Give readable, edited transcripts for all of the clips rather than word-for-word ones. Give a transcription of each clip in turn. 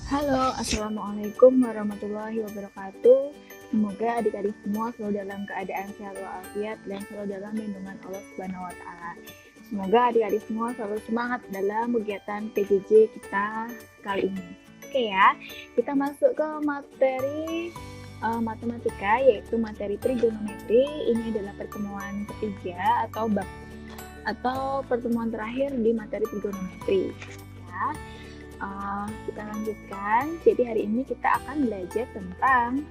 Halo, Assalamualaikum warahmatullahi wabarakatuh. Semoga adik-adik semua selalu dalam keadaan sehat walafiat dan selalu dalam lindungan Allah Subhanahu wa Ta'ala. Semoga adik-adik semua selalu semangat dalam kegiatan PJJ kita kali ini. Oke ya, kita masuk ke materi matematika, yaitu materi trigonometri. Ini adalah pertemuan ketiga atau pertemuan terakhir di materi trigonometri. Ya. Kita lanjutkan. Jadi hari ini kita akan belajar tentang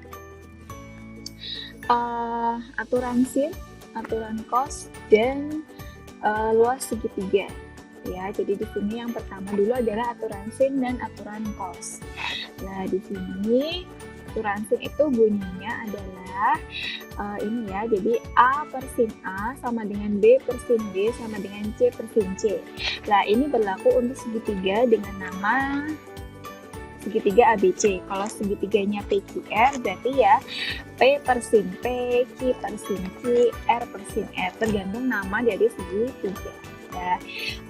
aturan sin, aturan cos, dan luas segitiga. Ya, jadi di sini yang pertama dulu adalah aturan sin dan aturan cos. Nah, di sini aturan sin itu bunyinya adalah ini ya, jadi A per sin A sama dengan B per sin B sama dengan C per sin C. Nah, ini berlaku untuk segitiga dengan nama segitiga ABC. Kalau segitiganya PQR berarti ya P per sin P, Q per sin Q, R per sin R, tergantung nama dari segitiga. Nah,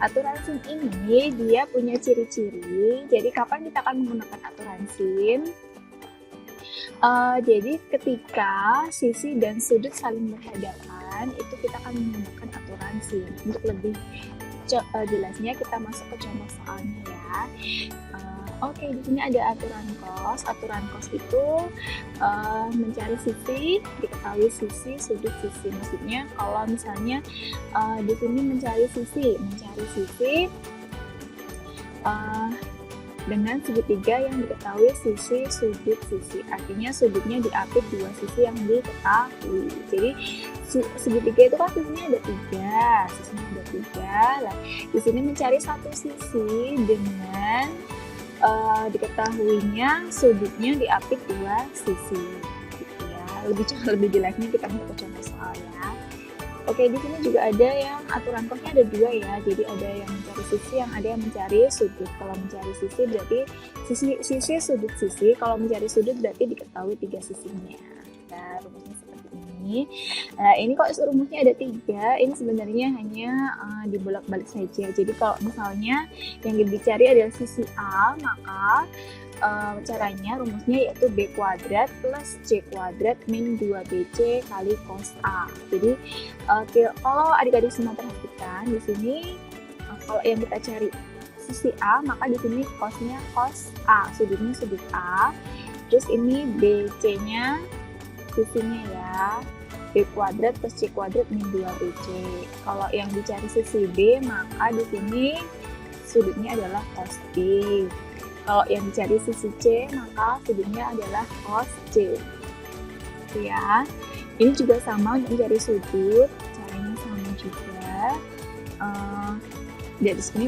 aturan sin ini dia punya ciri-ciri. Jadi kapan kita akan menggunakan aturan sin? Jadi ketika sisi dan sudut saling berhadapan itu kita akan menggunakan aturan sin. Untuk lebih jelasnya kita masuk ke contoh soalnya ya. Oke, di sini ada aturan cos. Aturan cos itu mencari sisi, diketahui sisi, sudut sisi. Maksudnya kalau misalnya di sini mencari sisi dengan segitiga yang diketahui sisi, sudut, sisi. Artinya sudutnya diapit dua sisi yang diketahui. Jadi segitiga itu kan sisinya ada tiga. Nah, di sini mencari satu sisi dengan diketahuinya sudutnya diapit dua sisi. Gitu ya. Lebih jelasnya kita mau ke contoh soal ya. Oke, di sini juga ada yang aturan cosnya ada dua ya. Jadi ada yang mencari sisi, yang ada yang mencari sudut. Kalau mencari sisi berarti sisi sudut sisi. Kalau mencari sudut berarti diketahui tiga sisinya. Nah, rumusnya seperti ini. Nah, ini kok rumusnya ada tiga. Ini sebenarnya hanya dibolak-balik saja. Jadi kalau misalnya yang dicari adalah sisi A, maka caranya rumusnya yaitu B kuadrat plus C kuadrat min 2BC kali cos A. Jadi kalau adik-adik semua perhatikan di sini kalau yang kita cari sisi A, maka di sini cosnya cos A, sudutnya sudut A. Terus ini BC-nya sisinya ya, B kuadrat plus C kuadrat min 2BC. Kalau yang dicari sisi B, maka di sini sudutnya adalah cos B. Kalau yang dicari sisi C, maka sudutnya adalah cos C. Ya, ini juga sama untuk mencari sudut, caranya sama juga. Dari sini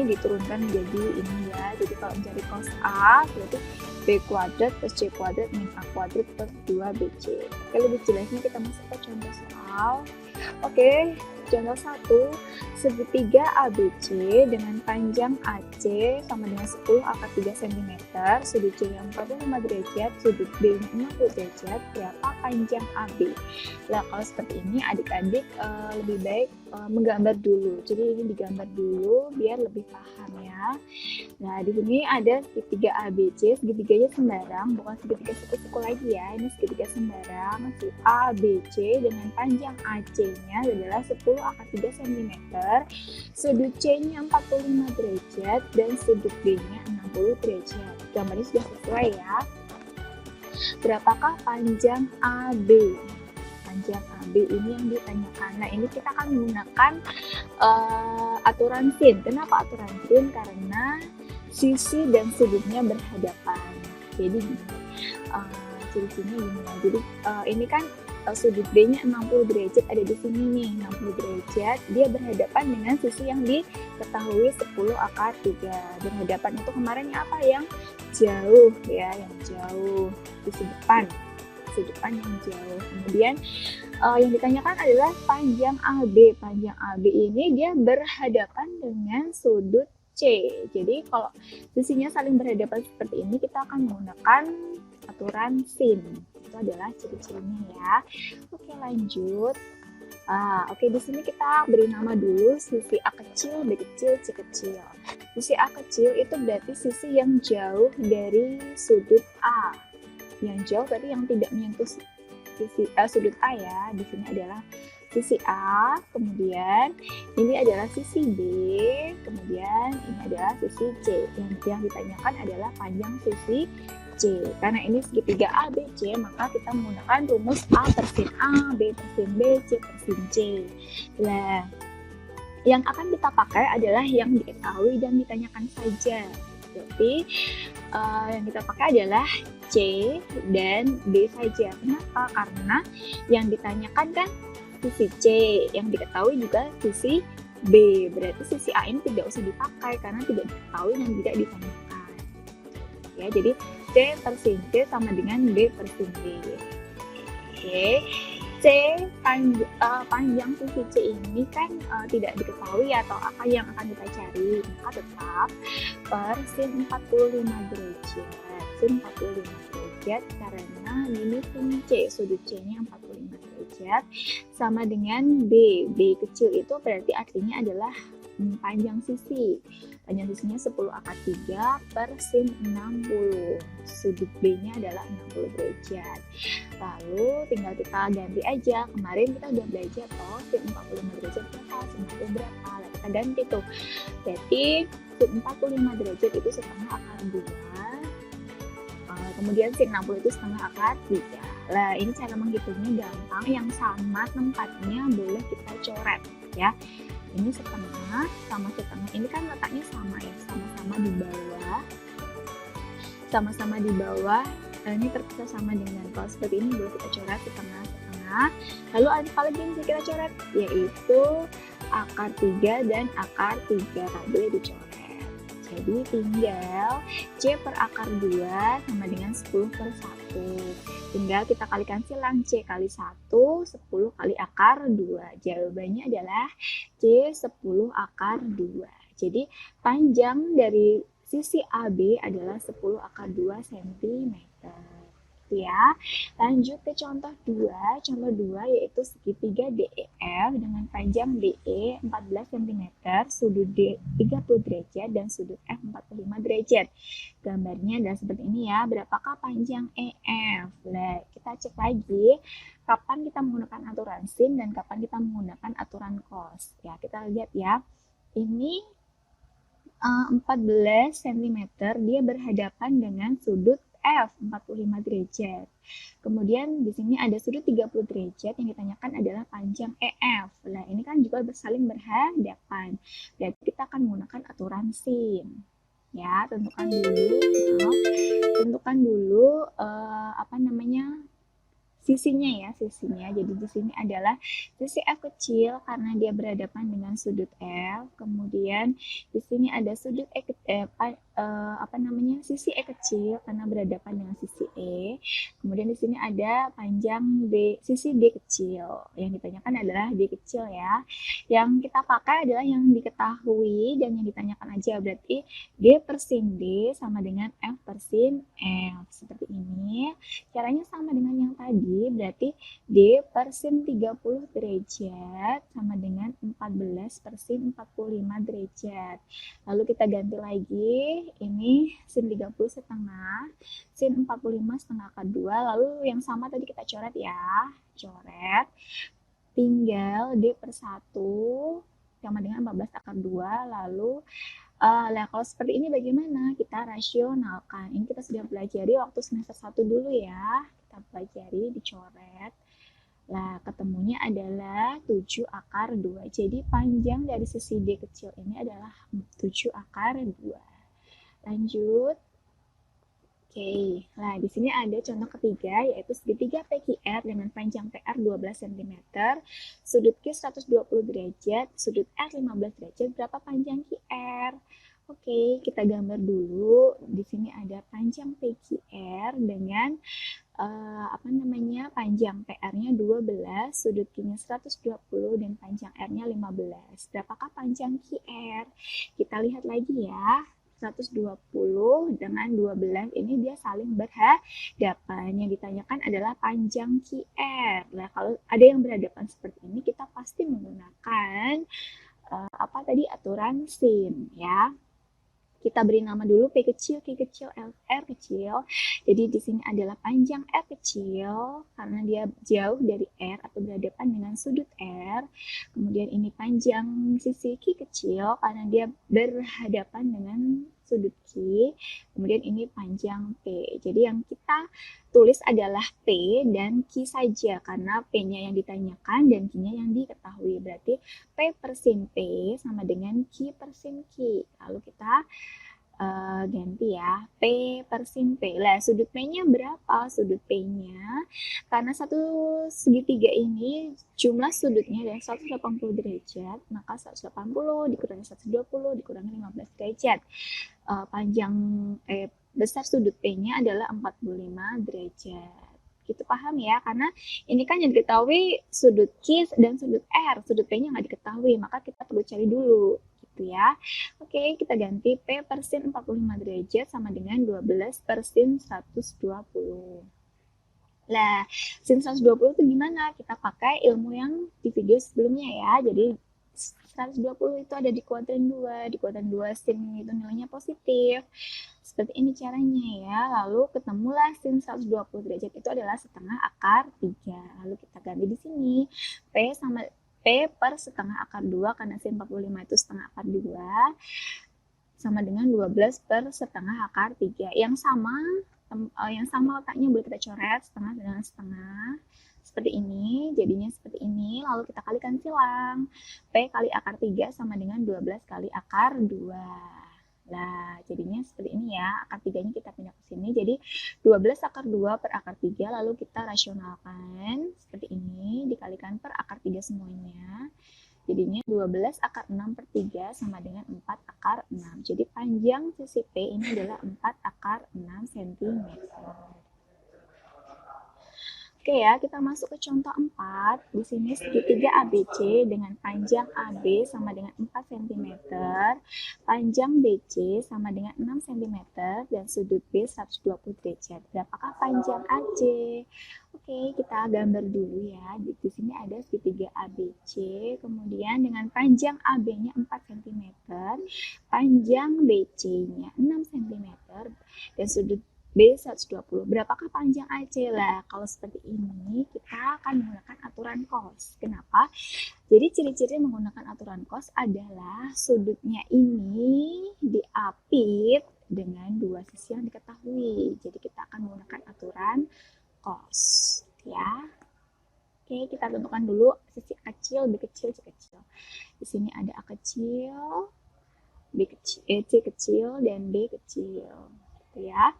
diturunkan menjadi ini ya. Jadi kalau mencari cos A, berarti B kuadrat plus C kuadrat min A kuadrat plus 2BC. Oke, lebih jelasnya kita masuk ke contoh soal. Oke, contoh 1, segitiga ABC dengan panjang AC sama dengan 10 angka 3 cm, sudut C yang 45 derajat, sudut B 60 derajat, berapa panjang AB? Nah, kalau seperti ini adik-adik lebih baik menggambar dulu. Jadi ini digambar dulu biar lebih paham ya. Nah, di sini ada segitiga ABC, segitiganya sembarang, bukan segitiga suku-suku lagi ya. Ini segitiga sembarang, si ABC dengan panjang AC-nya adalah 10 angka 3 cm, sudut C-nya 45 derajat, dan sudut B-nya 60 derajat. Gambarnya sudah sesuai ya. Berapakah panjang AB? Panjang AB ini yang ditanyakan. Nah, ini kita akan menggunakan aturan sin. Kenapa aturan sin? Karena sisi dan sudutnya berhadapan. Jadi ciri-cirinya gini ya. Jadi ini kan sudut B-nya 60 derajat ada di sini nih, 60 derajat. Dia berhadapan dengan sisi yang diketahui 10 akar 3. Berhadapan itu kemarin apa? Yang jauh ya, yang jauh di sudut depan yang jauh. Kemudian yang ditanyakan adalah panjang AB. Panjang AB ini dia berhadapan dengan sudut C. Jadi kalau sisinya saling berhadapan seperti ini, kita akan menggunakan aturan sin. Itu adalah ciri-cirinya ya. Oke, lanjut. Oke, di sini kita beri nama dulu sisi A kecil, B kecil, C kecil. Sisi A kecil itu berarti sisi yang jauh dari sudut A. Yang jauh berarti yang tidak menyentuh sisi sudut A ya. Di sini adalah sisi A, kemudian ini adalah sisi B, kemudian ini adalah sisi C. Yang ditanyakan adalah panjang sisi C. Karena ini segitiga A, B, C, maka kita menggunakan rumus A per sin A, B per sin B, C per sin C. Nah, yang akan kita pakai adalah yang diketahui dan ditanyakan saja. Jadi, yang kita pakai adalah C dan B saja. Kenapa? Karena yang ditanyakan kan sisi C, yang diketahui juga sisi B. Berarti sisi A ini tidak usah dipakai karena tidak diketahui dan tidak ditanyakan. Ya, jadi C per sin C sama dengan B per sin B. Oke, C panjang sisi C ini kan tidak diketahui atau apa yang akan kita cari, maka tetap per sin 45 derajat. Sin 45 derajat karena ini sin C, sudut C-nya 45 derajat sama dengan B. B kecil itu berarti artinya adalah panjang sisi. Panjang sisinya 10 akar 3 per sin 60. Sudut B-nya adalah 60 derajat. Lalu tinggal kita ganti aja. Kemarin kita udah belajar toh sin 45 derajat berapa, sin 60 berapa. Lalu kita ganti tuh. Jadi sin 45 derajat itu setengah akar 2. Kemudian sin 60 itu setengah akar 3. Nah, ini cara menghitungnya gampang. Yang sama tempatnya boleh kita coret ya. Ini setengah sama setengah. Ini kan letaknya sama ya, sama-sama di bawah. Sama-sama di bawah. Ini terpisah sama dengan kalau seperti ini boleh kita coret setengah-setengah. Lalu apa lagi yang bisa kita coret? Yaitu akar 3 dan akar 3 boleh dicoret. Jadi tinggal C per akar 2 sama dengan 10 per 1. Tinggal kita kalikan silang C kali 1, 10 kali akar 2. Jawabannya adalah C 10 akar 2. Jadi panjang dari sisi AB adalah 10 akar 2 cm. Ya, lanjut ke contoh 2. Contoh 2 yaitu segitiga DEF dengan panjang DE 14 cm, sudut D 30 derajat dan sudut F 45 derajat. Gambarnya adalah seperti ini ya. Berapakah panjang EF? Nah, kita cek lagi kapan kita menggunakan aturan sin dan kapan kita menggunakan aturan cos. Ya, kita lihat ya. Ini 14 cm dia berhadapan dengan sudut F 45 derajat. Kemudian di sini ada sudut 30 derajat yang ditanyakan adalah panjang EF. Nah, ini kan juga saling berhadapan. Berarti kita akan menggunakan aturan sin. Ya, tentukan dulu sisinya ya, sisinya. Jadi di sini adalah sisi F kecil karena dia berhadapan dengan sudut F. Kemudian di sini ada sudut sisi E kecil karena berhadapan dengan sisi E. Kemudian di sini ada panjang D, sisi D kecil. Yang ditanyakan adalah D kecil ya. Yang kita pakai adalah yang diketahui dan yang ditanyakan aja. Berarti D per sin D sama dengan F per sin F. Seperti ini. Caranya sama dengan yang tadi. Berarti D per sin 30 derajat sama dengan 14 per sin 45 derajat. Lalu kita ganti lagi, ini sin 30 setengah, sin 45 setengah akar 2, lalu yang sama tadi kita coret ya, coret, tinggal D per 1 sama dengan 14 akar 2, lalu kalau seperti ini bagaimana? Kita rasionalkan. Ini kita sudah pelajari waktu semester 1 dulu ya. Kita pelajari, dicoret. Nah, ketemunya adalah 7 akar 2. Jadi panjang dari sisi D kecil ini adalah 7 akar 2. Lanjut. Oke, nah di sini ada contoh ketiga yaitu segitiga PQR dengan panjang PR 12 cm, sudut Q 120 derajat, sudut R 15 derajat, berapa panjang QR? Oke, kita gambar dulu. Di sini ada panjang PQR dengan panjang PR-nya 12, sudut Q-nya 120 dan panjang R-nya 15. Berapakah panjang QR? Kita lihat lagi ya. 120 dengan 12 ini dia saling berhadapan. Yang ditanyakan adalah panjang QR. Nah, kalau ada yang berhadapan seperti ini, kita pasti menggunakan aturan sin ya. Kita beri nama dulu P kecil, Q kecil, R kecil. Jadi di sini adalah panjang R kecil karena dia jauh dari R atau berhadapan dengan sudut R. Kemudian ini panjang sisi Q kecil karena dia berhadapan dengan sudut Q. Kemudian ini panjang P. Jadi yang kita tulis adalah P dan Q saja karena P-nya yang ditanyakan dan Q-nya yang diketahui. Berarti P per sin P sama dengan Q per sin Q. Lalu kita ganti ya, P per sin P. Lah, sudut P-nya berapa? Sudut P-nya, karena satu segitiga ini jumlah sudutnya adalah 180 derajat, maka 180 dikurangi 120 dikurangi 15 derajat. Besar sudut P-nya adalah 45 derajat. Gitu paham ya, karena ini kan yang diketahui sudut Q dan sudut R, sudut P-nya nggak diketahui, maka kita perlu cari dulu gitu ya. Oke, kita ganti P per sin 45 derajat sama dengan 12 per sin 120. Lah, sin 120 itu gimana? Kita pakai ilmu yang di video sebelumnya ya. Jadi 120 itu ada di kuadran 2. Di kuadran 2 sin itu nilainya positif. Seperti ini caranya ya. Lalu ketemulah sin 120 derajat itu adalah setengah akar 3. Lalu kita ganti di sini. P per setengah akar 2 karena sin 45 itu setengah akar 2 sama dengan 12 per setengah akar 3. Yang sama letaknya boleh kita coret setengah dengan setengah. Seperti ini, jadinya seperti ini. Lalu kita kalikan silang. P kali akar 3 sama dengan 12 kali akar 2. Nah, jadinya seperti ini ya. Akar 3-nya kita pindah ke sini. Jadi 12 akar 2 per akar 3. Lalu kita rasionalkan. Seperti ini. Dikalikan per akar 3 semuanya. Jadinya 12 akar 6 per 3 sama dengan 4 akar 6. Jadi panjang sisi P ini adalah 4 akar 6 cm. Oke ya, kita masuk ke contoh 4. Di sini segitiga ABC dengan panjang AB sama dengan 4 cm, panjang BC sama dengan 6 cm, dan sudut B 120 derajat. Berapakah panjang AC? Oke, kita gambar dulu ya. Di sini ada segitiga ABC, kemudian dengan panjang AB-nya 4 cm, panjang BC-nya 6 cm, dan sudut B 120. Berapakah panjang AC? Lah, kalau seperti ini kita akan menggunakan aturan cos. Kenapa? Jadi ciri-ciri menggunakan aturan cos adalah sudutnya ini diapit dengan dua sisi yang diketahui. Jadi kita akan menggunakan aturan cos, ya. Oke, kita tentukan dulu sisi kecil, B kecil, C kecil. Di sini ada A kecil, C kecil, dan B kecil. Gitu ya.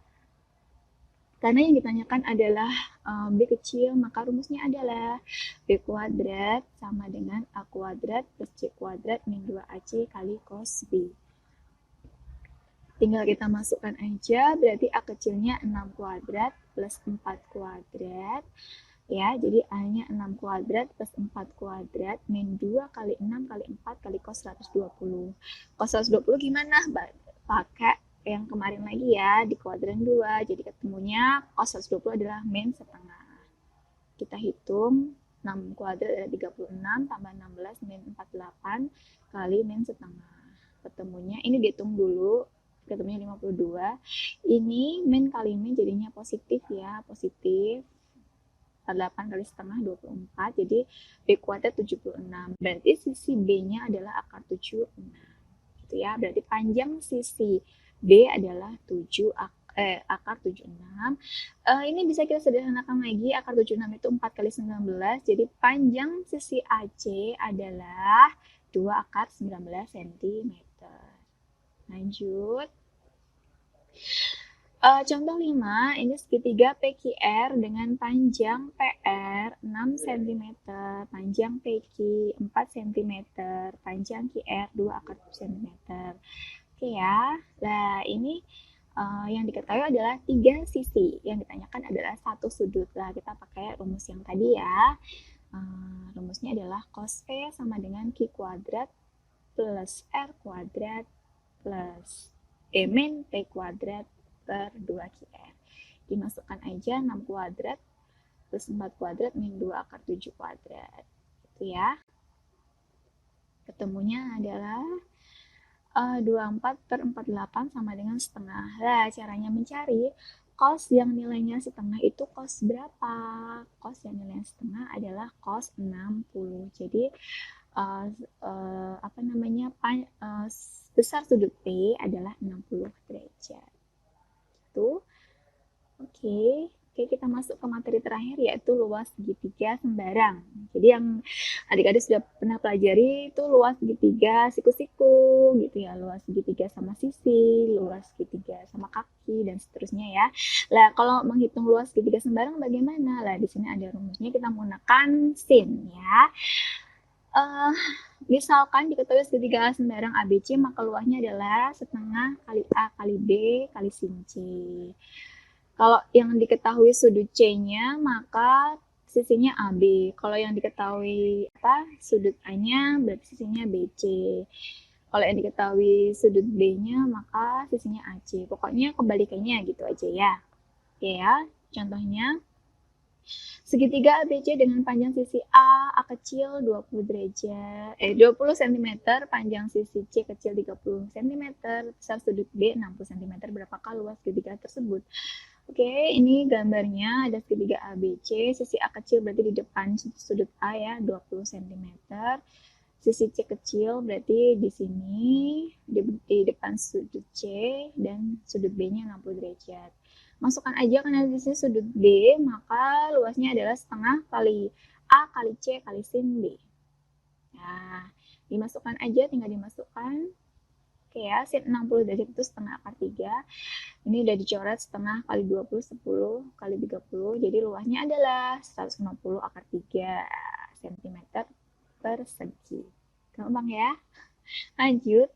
Karena yang ditanyakan adalah B kecil, maka rumusnya adalah B kuadrat sama dengan A kuadrat plus C kuadrat min 2AC kali cos B. Tinggal kita masukkan aja, berarti A kecilnya 6 kuadrat plus 4 kuadrat. Ya, jadi A-nya 6 kuadrat plus 4 kuadrat min 2 kali 6 kali 4 kali cos 120. Cos 120 gimana? Pakai yang kemarin lagi ya, di kuadran 2. Jadi ketemunya cos 120 adalah min setengah. Kita hitung 6 kuadrat adalah 36 tambah 16 min 48 kali min setengah. Ketemunya, ini dihitung dulu, ketemunya 52. Ini min kali min jadinya positif ya, positif. 48 kali setengah 24, jadi B kuadrat 76. Berarti sisi B-nya adalah akar 76. Gitu ya, berarti panjang sisi B adalah akar 76. Ini bisa kita sederhanakan lagi, akar 76 itu 4 kali 19, jadi panjang sisi AC adalah 2 akar 19 cm. Lanjut. Contoh 5, ini segitiga PQR dengan panjang PR 6 cm, panjang PQ 4 cm, panjang QR 2 akar 7 cm. Oke ya, nah ini yang diketahui adalah 3 sisi, yang ditanyakan adalah 1 sudut. Lah, kita pakai rumus yang tadi ya. Rumusnya adalah cos P sama dengan Q kuadrat plus R kuadrat plus min P kuadrat per 2QR. Dimasukkan aja 6 kuadrat plus 4 kuadrat min 2 akar 7 kuadrat. Itu ya. Ketemunya adalah 24 per 48 sama dengan setengah. Nah, caranya mencari cos yang nilainya setengah itu cos berapa? Cos yang nilainya setengah adalah cos 60. Jadi besar sudut P adalah 60 derajat. Itu. Oke, kita masuk ke materi terakhir yaitu luas segitiga sembarang. Jadi yang adik-adik sudah pernah pelajari itu luas segitiga siku-siku gitu ya, luas segitiga sama sisi, luas segitiga sama kaki dan seterusnya ya. Lah kalau menghitung luas segitiga sembarang bagaimana? Lah di sini ada rumusnya, kita menggunakan sin ya. Misalkan diketahui segitiga sembarang ABC, maka luasnya adalah setengah kali A kali B kali sin C. Kalau yang diketahui sudut C-nya, maka sisinya AB. Kalau yang diketahui sudut A-nya, berarti sisinya BC. Kalau yang diketahui sudut B-nya, maka sisinya AC. Pokoknya kebalikannya gitu aja ya. Oke ya, contohnya. Segitiga ABC dengan panjang sisi A kecil 20 cm, panjang sisi C kecil 30 cm, besar sudut B 60 cm. Berapakah luas segitiga tersebut? Oke, ini gambarnya ada segitiga ABC, sisi A kecil berarti di depan sudut A ya, 20 cm. Sisi C kecil berarti di sini, di depan sudut C, dan sudut B-nya 60 derajat. Masukkan aja karena di sini sudut B, maka luasnya adalah setengah kali A kali C kali sin B. Nah, dimasukkan aja, tinggal dimasukkan. Oke ya, sin 60 derajat itu setengah akar 3. Ini udah dicoret setengah kali 20, 10 kali 30. Jadi luasnya adalah 150 akar 3 cm persegi. Gampang ya? Lanjut.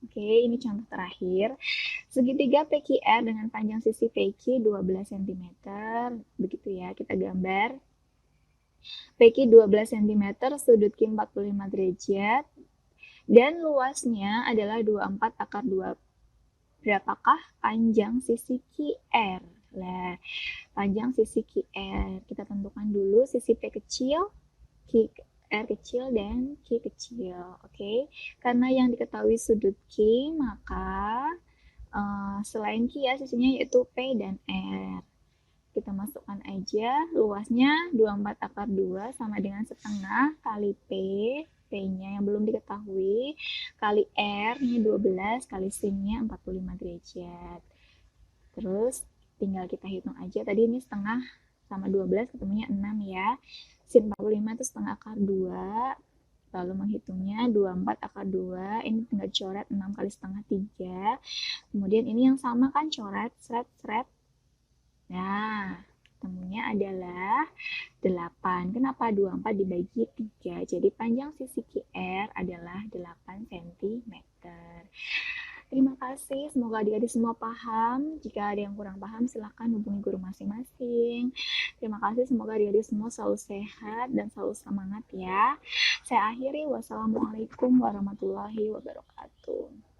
Oke, ini contoh terakhir. Segitiga PQR dengan panjang sisi PQ 12 cm. Begitu ya, kita gambar. PQ 12 cm, sudut Q 45 derajat. Dan luasnya adalah 24 akar 2. Berapakah panjang sisi QR? Nah, panjang sisi QR. Kita tentukan dulu sisi P kecil, QR kecil, dan Q kecil. Oke, karena yang diketahui sudut Q, maka selain Q ya, sisinya yaitu P dan R. Kita masukkan aja, luasnya 24 akar 2 sama dengan setengah kali P, P-nya yang belum diketahui, kali R-nya 12, kali sin-nya 45 derajat. Terus tinggal kita hitung aja, tadi ini setengah sama 12 ketemunya 6 ya. Sin 45 itu setengah akar 2, lalu menghitungnya 24 akar 2, ini tinggal coret 6 kali setengah 3. Kemudian ini yang sama kan, coret, seret. Nah, temunya adalah 8. Kenapa 24 dibagi 3? Jadi panjang sisi QR adalah 8 cm. Terima kasih, semoga adik-adik semua paham. Jika ada yang kurang paham, silahkan hubungi guru masing-masing. Terima kasih, semoga adik-adik semua selalu sehat dan selalu semangat ya. Saya akhiri, wassalamualaikum warahmatullahi wabarakatuh.